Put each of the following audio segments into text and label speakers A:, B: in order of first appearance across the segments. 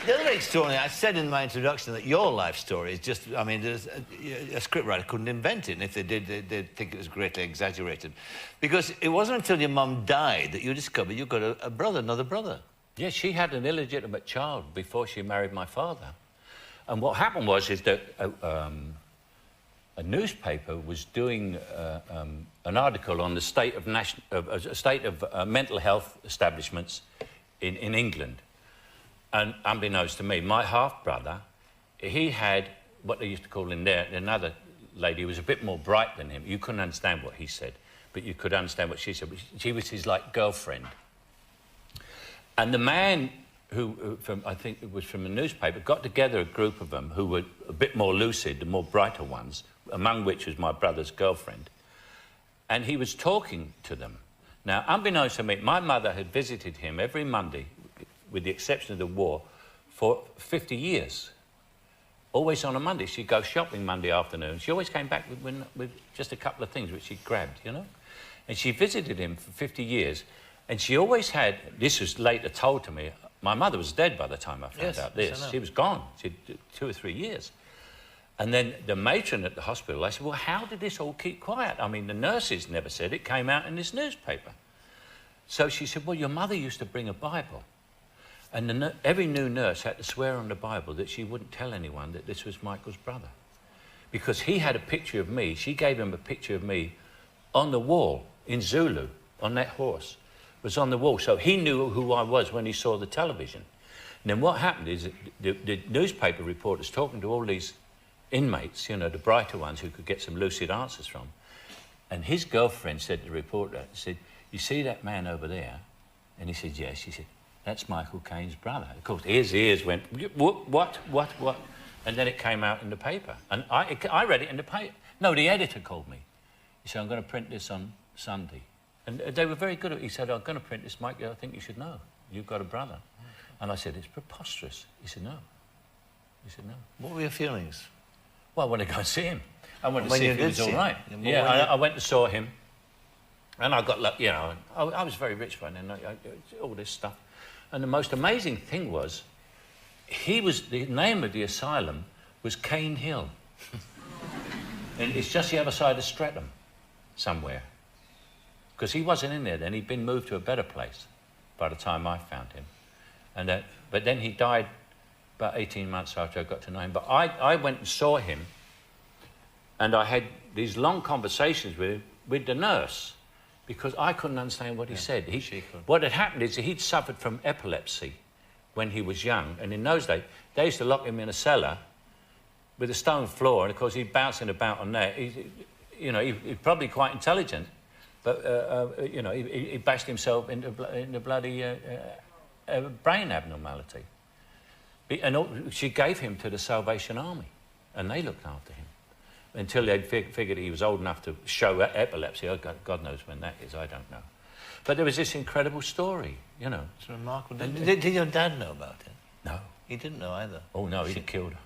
A: The other extraordinary, I said in my introduction that your life story is just, I mean, a scriptwriter couldn't invent it, and if they did, they'd think it was greatly exaggerated. Because it wasn't until your mum died that you discovered you've got a brother, another brother.
B: Yes, she had an illegitimate child before she married my father. And what happened was that a newspaper was doing an article on the state of mental health establishments in England. And unbeknownst to me, my half-brother, he had what they used to call in there, another lady who was a bit more bright than him. You couldn't understand what he said, but you could understand what she said. She was his, like, girlfriend. And the man who I think it was from the newspaper, got together a group of them who were a bit more lucid, the more brighter ones, among which was my brother's girlfriend. And he was talking to them. Now, unbeknownst to me, my mother had visited him every Monday, with the exception of the war, for 50 years. Always on a Monday. She'd go shopping Monday afternoon. She always came back with just a couple of things which she grabbed, you know? And she visited him for 50 years. And she always had, this was later told to me, my mother was dead by the time I found out this. She was gone. She had 2 or 3 years. And then the matron at the hospital, I said, well, how did this all keep quiet? I mean, the nurses never said it came out in this newspaper. So she said, well, your mother used to bring a Bible. And every new nurse had to swear on the Bible that she wouldn't tell anyone that this was Michael's brother. Because he had a picture of me, she gave him a picture of me on the wall in Zulu, on that horse. It was on the wall, so he knew who I was when he saw the television. And then what happened is the newspaper reporters talking to all these inmates, you know, the brighter ones who could get some lucid answers from. And his girlfriend said to the reporter, said, you see that man over there? And he said, yes. She said, that's Michael Caine's brother. Of course, his ears went, what? And then it came out in the paper. And I read it in the paper. No, the editor called me. He said, I'm going to print this on Sunday. And they were very good at it. He said, I'm going to print this, Mike. I think you should know. You've got a brother. And I said, it's preposterous. He said, no. He said, no.
A: What were your feelings?
B: Well, I wanted to go and see him. I wanted to see if he was all right. Yeah, I went and saw him. And I got, you know, I was very rich by then, all this stuff. And the most amazing thing was, the name of the asylum was Caine Hill. And it's just the other side of Streatham, somewhere. Because he wasn't in there then, he'd been moved to a better place by the time I found him. And but then he died about 18 months after I got to know him. But I went and saw him, and I had these long conversations with the nurse, because I couldn't understand what he said. What had happened is he'd suffered from epilepsy when he was young, and in those days, they used to lock him in a cellar with a stone floor, and of course he'd bouncing about on that. He's probably quite intelligent, but you know, he bashed himself into bloody brain abnormality. And she gave him to the Salvation Army, and they looked after him until they'd figured he was old enough to show epilepsy. Oh, God knows when that is, I don't know. But there was this incredible story, you know.
A: It's remarkable. Did your dad know about it?
B: No.
A: He didn't know either?
B: Oh, no, he'd have killed her.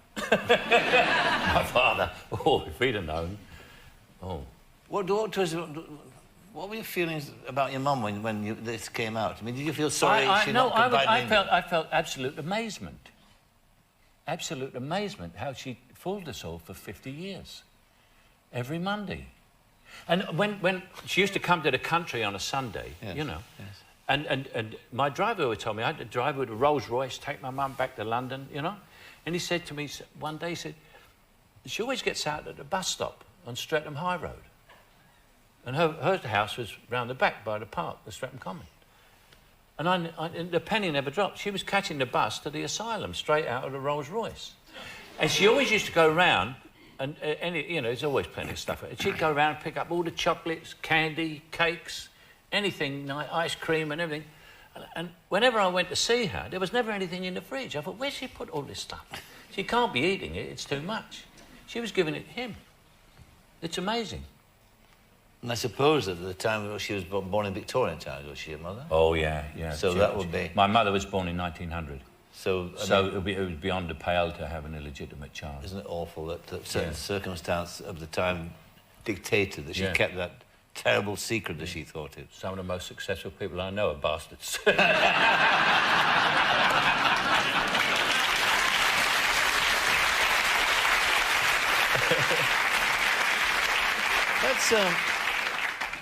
B: My father, oh, if he'd have known. Oh.
A: What were your feelings about your mum when this came out? I mean, did you feel sorry she not confided in you?
B: I felt absolute amazement. Absolute amazement how she fooled us all for 50 years. Every Monday. And when she used to come to the country on a Sunday, yes, you know, yes. And my driver would tell me, I had to drive with a Rolls Royce, take my mum back to London, you know. And he said to me one day, he said, she always gets out at the bus stop on Streatham High Road. And her house was round the back by the park, the Streatham Common. And the penny never dropped. She was catching the bus to the asylum straight out of the Rolls Royce. And she always used to go round, and you know, there's always plenty of stuff. And she'd go around and pick up all the chocolates, candy, cakes, anything, ice cream and everything. And whenever I went to see her, there was never anything in the fridge. I thought, where's she put all this stuff? She can't be eating it, it's too much. She was giving it to him. It's amazing.
A: And I suppose that at the time she was born in Victorian times, was she, your mother?
B: Oh, yeah, yeah.
A: So that would be...
B: My mother was born in 1900.
A: So
B: it would be beyond the pale to have an illegitimate child.
A: Isn't it awful that certain circumstance of the time dictated that she kept that terrible secret that she thought it?
B: Some of the most successful people I know are bastards.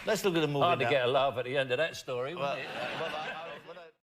A: Let's look at a movie
B: Hard to
A: now.
B: get a laugh at the end of that story,
A: Well,
B: wasn't it?